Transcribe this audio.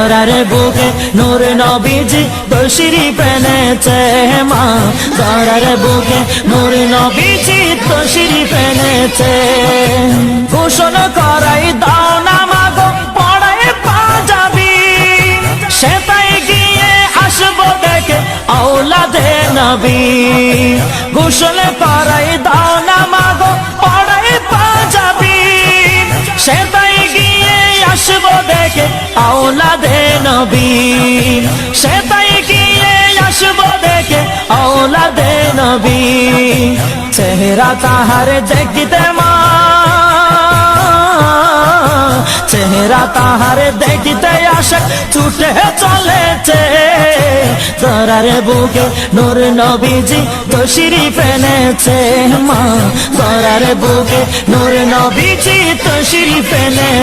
ধরার বুকে নূর নবীজি তশরিফ এনেছে মা ধরার বুকে নূর নবীজি তশরিফ এনেছে গোসল করাই দাও না মাগো পড়াই পাঞ্জাবি সেটাই গিয়ে আসবো দেখে আওলাদে নবী গোসল করাই দাও না মাগো পড়াই পাঞ্জাবি সেটাই গিয়ে আসবো দেখে আওলাদে নবী সেটাই গিয়ে আসবো দেখে আওলাদে নবী চেহারা তাহার দেখতে মা চেহারা তাহার দেখতে আসে ছুটে চলেছে ধরার বুকে নূর নবীজি তশরিফ এনেছে মা ধরার বুকে নূর নবীজি তশরিফ এনেছে